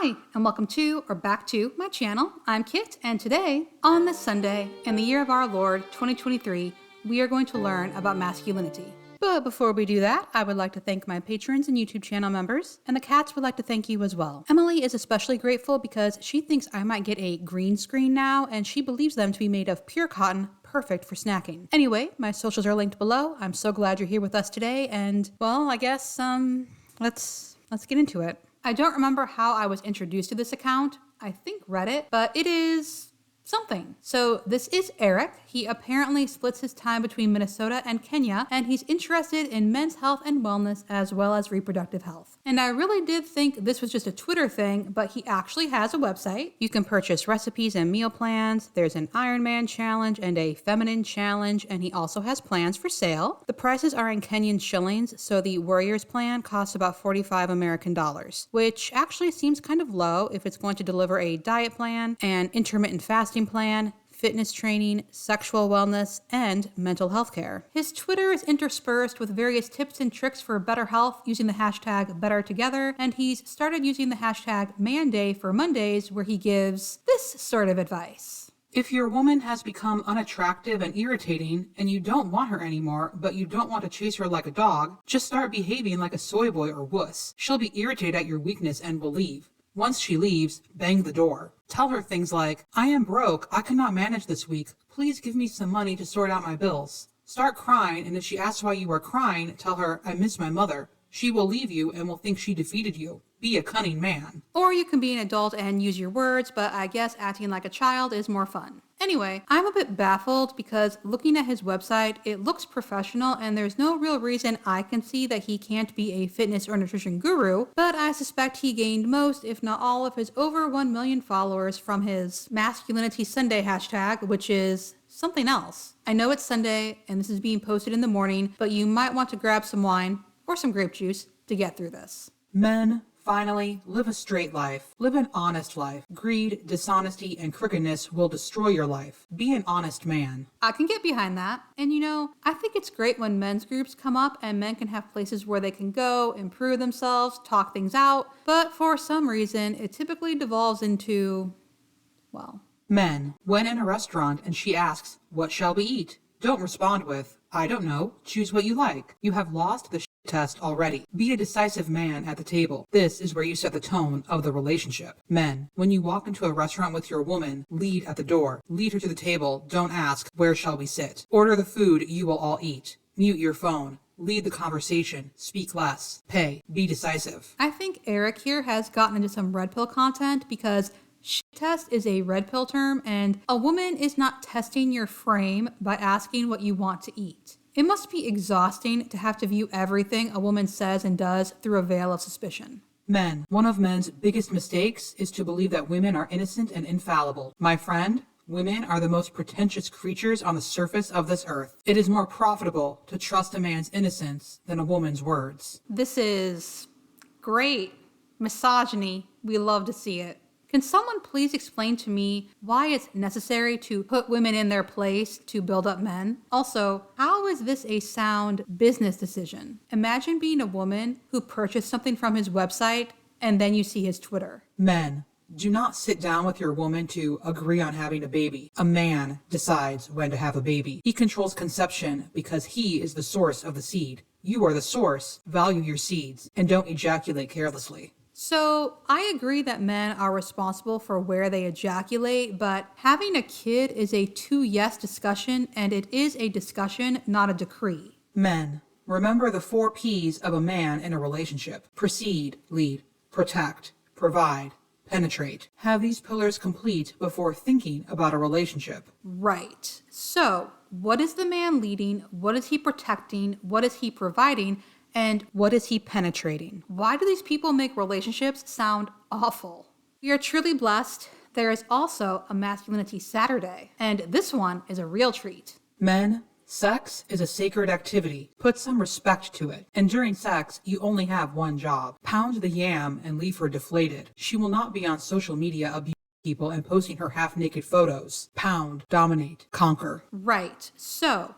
Hi, and welcome to or back to my channel. I'm Kit, and today, on this Sunday, in the year of our Lord 2023, we are going to learn about masculinity. But before we do that, I would like to thank my patrons and YouTube channel members, and the cats would like to thank you as well. Emily is especially grateful because she thinks I might get a green screen now, and she believes them to be made of pure cotton, perfect for snacking. Anyway, my socials are linked below. I'm so glad you're here with us today, and, well, I guess, let's get into it. I don't remember how I was introduced to this account. I think Reddit, but it is something. So this is Eric. He apparently splits his time between Minnesota and Kenya, and he's interested in men's health and wellness as well as reproductive health. And I really did think this was just a Twitter thing, but he actually has a website. You can purchase recipes and meal plans. There's an Ironman challenge and a feminine challenge, and he also has plans for sale. The prices are in Kenyan shillings, so the Warriors plan costs about 45 American dollars, which actually seems kind of low if it's going to deliver a diet plan, an intermittent fasting plan, fitness training, sexual wellness, and mental health care. His Twitter is interspersed with various tips and tricks for better health using the hashtag #BetterTogether, and he's started using the hashtag #ManDay for Mondays, where he gives this sort of advice. If your woman has become unattractive and irritating and you don't want her anymore, but you don't want to chase her like a dog, just start behaving like a soy boy or wuss. She'll be irritated at your weakness and will leave. Once she leaves, bang the door. Tell her things like, I am broke, I cannot manage this week. Please give me some money to sort out my bills. Start crying, and if she asks why you are crying, tell her, I miss my mother. She will leave you and will think she defeated you. Be a cunning man. Or you can be an adult and use your words, but I guess acting like a child is more fun. Anyway, I'm a bit baffled because looking at his website, it looks professional and there's no real reason I can see that he can't be a fitness or nutrition guru, but I suspect he gained most, if not all, of his over 1 million followers from his Masculinity Sunday hashtag, which is something else. I know it's Sunday and this is being posted in the morning, but you might want to grab some wine or some grape juice to get through this. Men, finally, live a straight life. Live an honest life. Greed, dishonesty, and crookedness will destroy your life. Be an honest man. I can get behind that. And I think it's great when men's groups come up and men can have places where they can go, improve themselves, talk things out. But for some reason, it typically devolves into, Men, when in a restaurant and she asks, what shall we eat? Don't respond with, I don't know, choose what you like. You have lost the test already. Be a decisive man at the table. This is where you set the tone of the relationship. Men, when you walk into a restaurant with your woman, lead at the door. Lead her to the table. Don't ask, where shall we sit? Order the food you will all eat. Mute your phone. Lead the conversation. Speak less. Pay. Be decisive. I think Eric here has gotten into some red pill content because shit test is a red pill term, and a woman is not testing your frame by asking what you want to eat. It must be exhausting to have to view everything a woman says and does through a veil of suspicion. Men, one of men's biggest mistakes is to believe that women are innocent and infallible. My friend, women are the most pretentious creatures on the surface of this earth. It is more profitable to trust a man's innocence than a woman's words. This is great misogyny. We love to see it. Can someone please explain to me why it's necessary to put women in their place to build up men? Also, how is this a sound business decision? Imagine being a woman who purchased something from his website and then you see his Twitter. Men, do not sit down with your woman to agree on having a baby. A man decides when to have a baby. He controls conception because he is the source of the seed. You are the source. Value your seeds and don't ejaculate carelessly. So I agree that men are responsible for where they ejaculate, but having a kid is a 2 yes discussion, and it is a discussion, not a decree. Men, remember the 4 P's of a man in a relationship. Proceed, lead, protect, provide, penetrate. Have these pillars complete before thinking about a relationship. Right. So what is the man leading? What is he protecting? What is he providing? And what is he penetrating? Why do these people make relationships sound awful? We are truly blessed. There is also a Masculinity Saturday, and this one is a real treat. Men, sex is a sacred activity. Put some respect to it. And during sex, you only have one job. Pound the yam and leave her deflated. She will not be on social media abusing people and posting her half-naked photos. Pound, dominate, conquer. Right. So,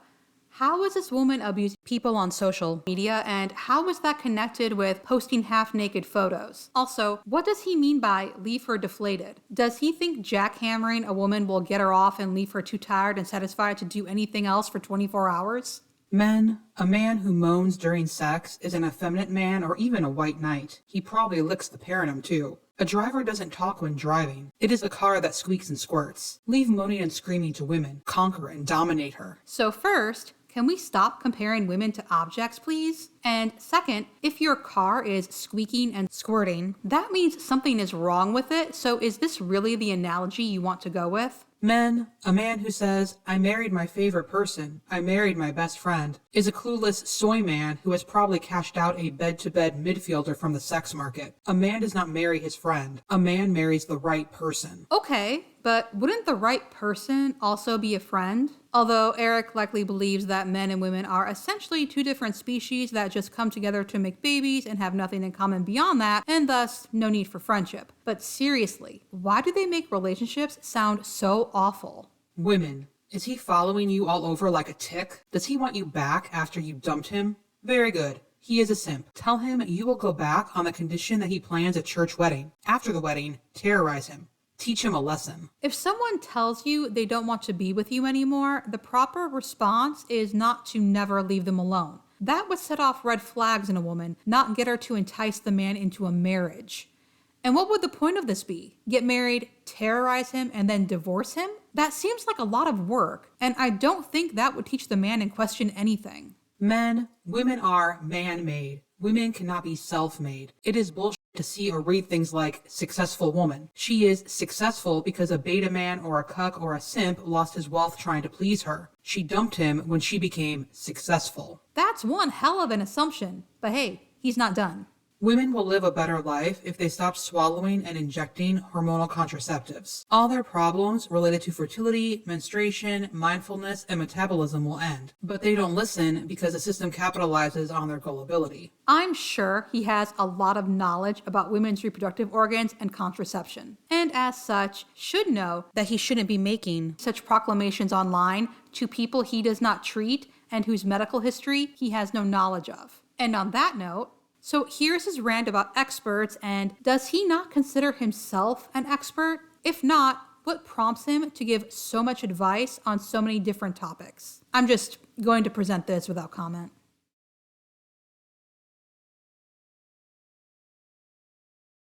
How is this woman abusing people on social media, and how is that connected with posting half-naked photos? Also, what does he mean by leave her deflated? Does he think jackhammering a woman will get her off and leave her too tired and satisfied to do anything else for 24 hours? Men, a man who moans during sex is an effeminate man or even a white knight. He probably licks the perineum too. A driver doesn't talk when driving. It is a car that squeaks and squirts. Leave moaning and screaming to women. Conquer and dominate her. So first, can we stop comparing women to objects, please? And second, if your car is squeaking and squirting, that means something is wrong with it. So is this really the analogy you want to go with? Men, a man who says, I married my favorite person, I married my best friend, is a clueless soy man who has probably cashed out a bed-to-bed midfielder from the sex market. A man does not marry his friend. A man marries the right person. Okay, but wouldn't the right person also be a friend? Although Eric likely believes that men and women are essentially two different species that just come together to make babies and have nothing in common beyond that, and thus no need for friendship. But seriously, why do they make relationships sound so awful? Women, is he following you all over like a tick? Does he want you back after you dumped him? Very good. He is a simp. Tell him you will go back on the condition that he plans a church wedding. After the wedding, terrorize him. Teach him a lesson. If someone tells you they don't want to be with you anymore, the proper response is not to never leave them alone. That would set off red flags in a woman, not get her to entice the man into a marriage. And what would the point of this be? Get married, terrorize him, and then divorce him? That seems like a lot of work, and I don't think that would teach the man in question anything. Men, women are man-made. Women cannot be self-made. It is bullshit to see or read things like successful woman. She is successful because a beta man or a cuck or a simp lost his wealth trying to please her. She dumped him when she became successful. That's one hell of an assumption, but hey, he's not done. Women will live a better life if they stop swallowing and injecting hormonal contraceptives. All their problems related to fertility, menstruation, mindfulness, and metabolism will end. But they don't listen because the system capitalizes on their gullibility. I'm sure he has a lot of knowledge about women's reproductive organs and contraception, and as such, should know that he shouldn't be making such proclamations online to people he does not treat and whose medical history he has no knowledge of. And on that note, so here's his rant about experts, and does he not consider himself an expert? If not, what prompts him to give so much advice on so many different topics? I'm just going to present this without comment.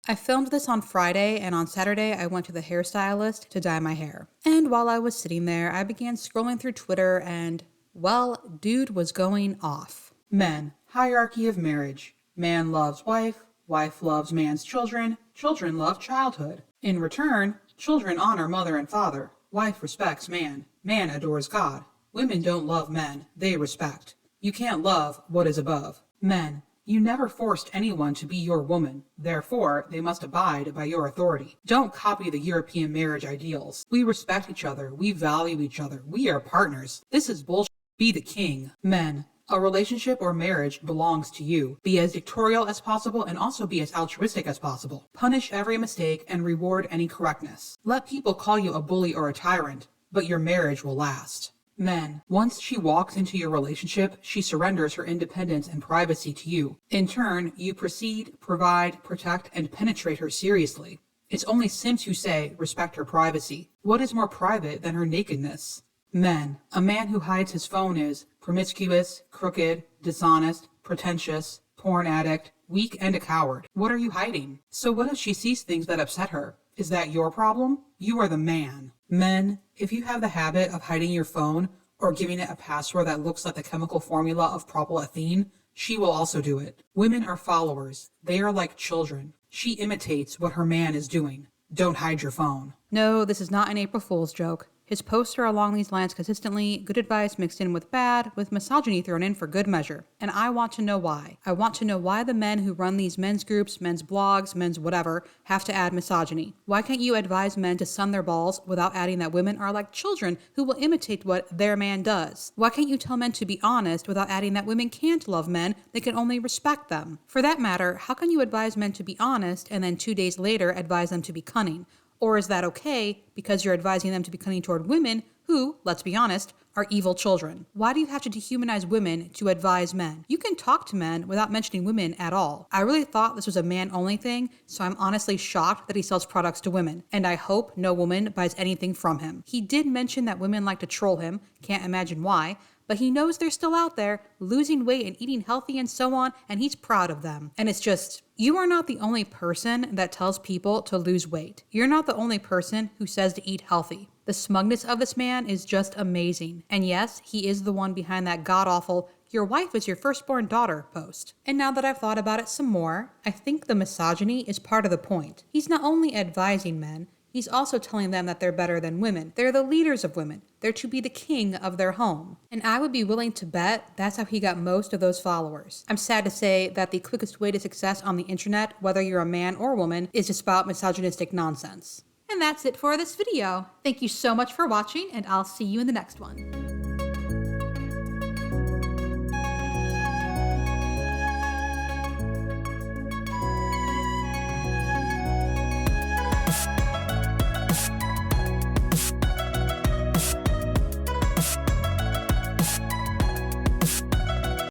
I filmed this on Friday, and on Saturday I went to the hairstylist to dye my hair. And while I was sitting there, I began scrolling through Twitter and, well, dude was going off. Men, hierarchy of marriage. Man loves wife, wife loves man's children, children love childhood. In return, children honor mother and father. Wife respects man, man adores God. Women don't love men, they respect. You can't love what is above. Men, you never forced anyone to be your woman, therefore they must abide by your authority. Don't copy the European marriage ideals. We respect each other, we value each other, we are partners. This is bullshit. Be the king. Men, a relationship or marriage belongs to you. Be as dictatorial as possible and also be as altruistic as possible. Punish every mistake and reward any correctness. Let people call you a bully or a tyrant, but your marriage will last. Men, once she walks into your relationship, she surrenders her independence and privacy to you. In turn, you proceed, provide, protect, and penetrate her seriously. It's only simps who say, respect her privacy. What is more private than her nakedness? Men, a man who hides his phone is promiscuous, crooked, dishonest, pretentious, porn addict, weak, and a coward. What are you hiding? So what if she sees things that upset her? Is that your problem? You are the man. Men, if you have the habit of hiding your phone or giving it a password that looks like the chemical formula of propylethene, she will also do it. Women are followers. They are like children. She imitates what her man is doing. Don't hide your phone. No, this is not an April Fool's joke. His posts are along these lines consistently, good advice mixed in with bad, with misogyny thrown in for good measure. And I want to know why. I want to know why the men who run these men's groups, men's blogs, men's whatever, have to add misogyny. Why can't you advise men to sun their balls without adding that women are like children who will imitate what their man does? Why can't you tell men to be honest without adding that women can't love men, they can only respect them? For that matter, how can you advise men to be honest and then 2 days later advise them to be cunning? Or is that okay because you're advising them to be cunning toward women who, let's be honest, are evil children? Why do you have to dehumanize women to advise men? You can talk to men without mentioning women at all. I really thought this was a man-only thing, so I'm honestly shocked that he sells products to women, and I hope no woman buys anything from him. He did mention that women like to troll him, can't imagine why, but he knows they're still out there, losing weight and eating healthy and so on, and he's proud of them. And it's just, you are not the only person that tells people to lose weight. You're not the only person who says to eat healthy. The smugness of this man is just amazing. And yes, he is the one behind that god-awful "your wife is your firstborn daughter" post. And now that I've thought about it some more, I think the misogyny is part of the point. He's not only advising men, he's also telling them that they're better than women. They're the leaders of women. They're to be the king of their home. And I would be willing to bet that's how he got most of those followers. I'm sad to say that the quickest way to success on the internet, whether you're a man or woman, is to spout misogynistic nonsense. And that's it for this video. Thank you so much for watching, and I'll see you in the next one.